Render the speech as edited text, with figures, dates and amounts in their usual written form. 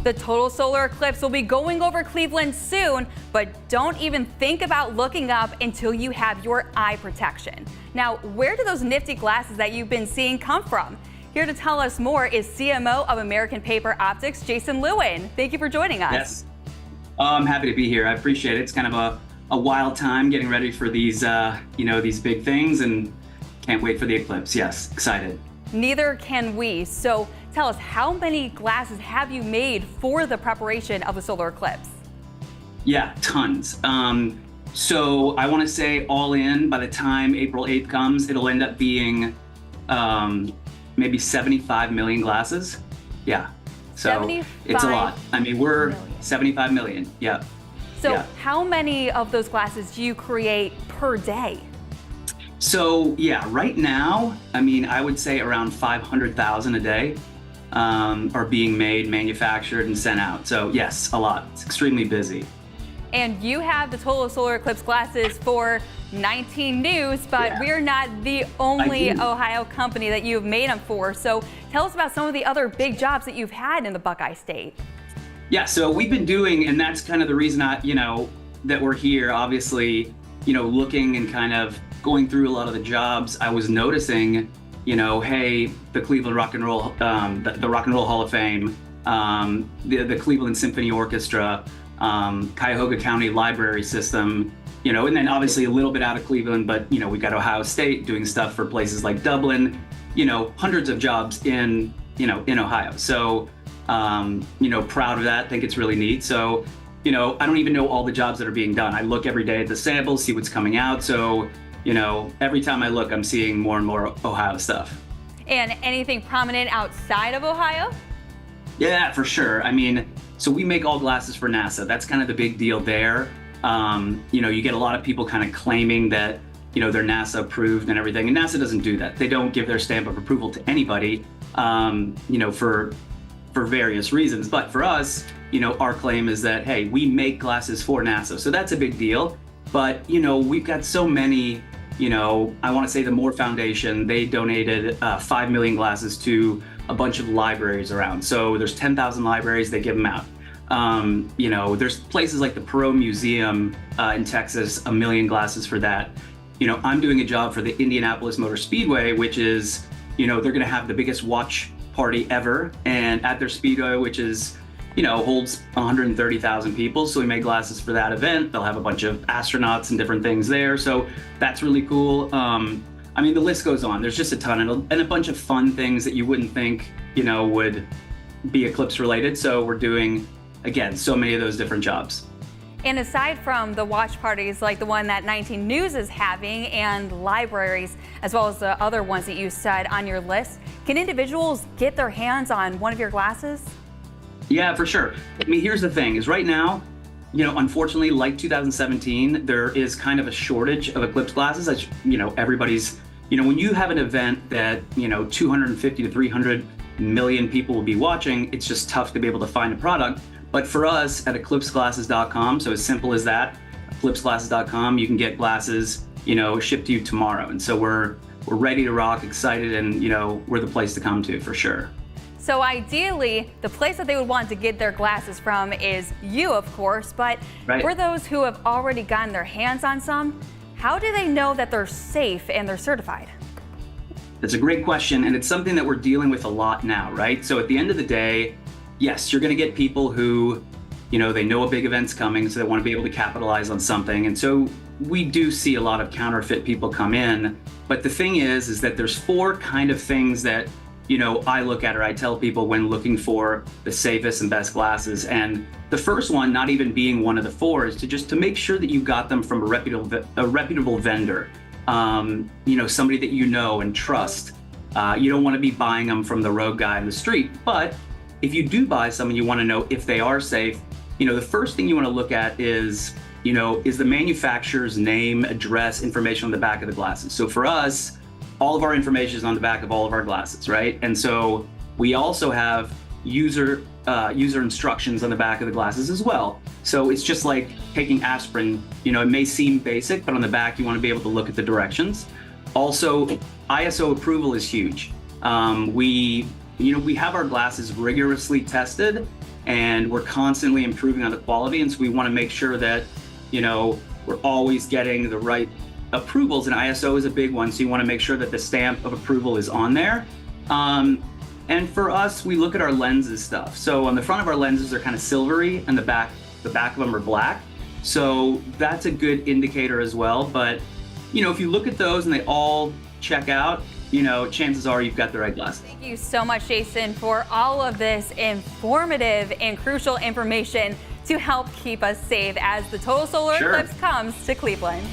The total solar eclipse will be going over Cleveland soon, but don't even think about looking up until you have your eye protection. Now, where do those nifty glasses that you've been seeing come from? Here to tell us more is CMO of American Paper Optics, Jason Lewin. Thank you for joining us. Yes, I'm happy to be here. I appreciate it. It's kind of a wild time getting ready for these, these big things, and can't wait for the eclipse. Yes, excited. Neither can we. So tell us, how many glasses have you made for the preparation of the solar eclipse? Yeah, tons. So I want to say all in, by the time April 8th comes, it'll end up being maybe 75 million glasses. Yeah, so it's a lot. I mean, we're 75 million, yeah. So yeah. How many of those glasses do you create per day? So yeah, right now, I mean, I would say around 500,000 a day are being made, manufactured, and sent out. So yes, a lot. It's extremely busy. And you have the total solar eclipse glasses for 19 News, but Yeah. we're not the only Ohio company that you've made them for. So tell us about some of the other big jobs that you've had in the Buckeye State. Yeah, so we've been doing, and that's kind of the reason that we're here, obviously, looking and kind of going through a lot of the jobs. I was noticing, hey, the Cleveland Rock and Roll, the Rock and Roll Hall of Fame, the Cleveland Symphony Orchestra, Cuyahoga County Library System, and then obviously a little bit out of Cleveland, but we've got Ohio State doing stuff for places like Dublin, hundreds of jobs in Ohio. So, proud of that. Think it's really neat. So, I don't even know all the jobs that are being done. I look every day at the samples, see what's coming out. So, every time I look, I'm seeing more and more Ohio stuff. And anything prominent outside of Ohio? Yeah, for sure. I mean, so we make all glasses for NASA. That's kind of the big deal there. You get a lot of people kind of claiming that, they're NASA approved and everything. And NASA doesn't do that. They don't give their stamp of approval to anybody, for various reasons. But for us, our claim is that, hey, we make glasses for NASA. So that's a big deal. But, we've got so many, I want to say the Moore Foundation, they donated 5 million glasses to a bunch of libraries around. So there's 10,000 libraries, they give them out. There's places like the Perot Museum in Texas, 1 million glasses for that. I'm doing a job for the Indianapolis Motor Speedway, which is, they're going to have the biggest watch party ever. And at their speedway, which is, holds 130,000 people. So we made glasses for that event. They'll have a bunch of astronauts and different things there. So that's really cool. I mean, the list goes on. There's just a ton and a bunch of fun things that you wouldn't think, would be eclipse related. So we're doing, again, so many of those different jobs. And aside from the watch parties like the one that 19 News is having and libraries, as well as the other ones that you said on your list, can individuals get their hands on one of your glasses? Yeah, for sure. I mean, here's the thing is right now, unfortunately, like 2017, there is kind of a shortage of eclipse glasses. Everybody's, when you have an event that, 250 to 300 million people will be watching, it's just tough to be able to find a product. But for us at eclipseglasses.com, so as simple as that, eclipseglasses.com, you can get glasses, shipped to you tomorrow. And so we're ready to rock, excited, and, we're the place to come to for sure. So ideally, the place that they would want to get their glasses from is you, of course, but for those who have already gotten their hands on some, how do they know that they're safe and they're certified? That's a great question, and it's something that we're dealing with a lot now, right? So at the end of the day, yes, you're gonna get people who, they know a big event's coming, so they wanna be able to capitalize on something. And so we do see a lot of counterfeit people come in, but the thing is that there's 4 kind of things that I look at or I tell people when looking for the safest and best glasses. And the first one, not even being one of the 4, is to make sure that you got them from a reputable vendor. Somebody that you know and trust. You don't want to be buying them from the rogue guy in the street. But if you do buy some and you want to know if they are safe, the first thing you want to look at is the manufacturer's name, address, information on the back of the glasses. So for us, all of our information is on the back of all of our glasses, right? And so we also have user instructions on the back of the glasses as well. So it's just like taking aspirin. It may seem basic, but on the back you want to be able to look at the directions. Also, ISO approval is huge. We have our glasses rigorously tested, and we're constantly improving on the quality. And so we want to make sure that, we're always getting the right approvals, and ISO is a big one. So you want to make sure that the stamp of approval is on there. And for us, we look at our lenses stuff. So on the front of our lenses are kind of silvery, and the back of them are black. So that's a good indicator as well. But, if you look at those and they all check out, chances are you've got the right glasses. Thank you so much, Jason, for all of this informative and crucial information to help keep us safe as the total solar eclipse comes to Cleveland.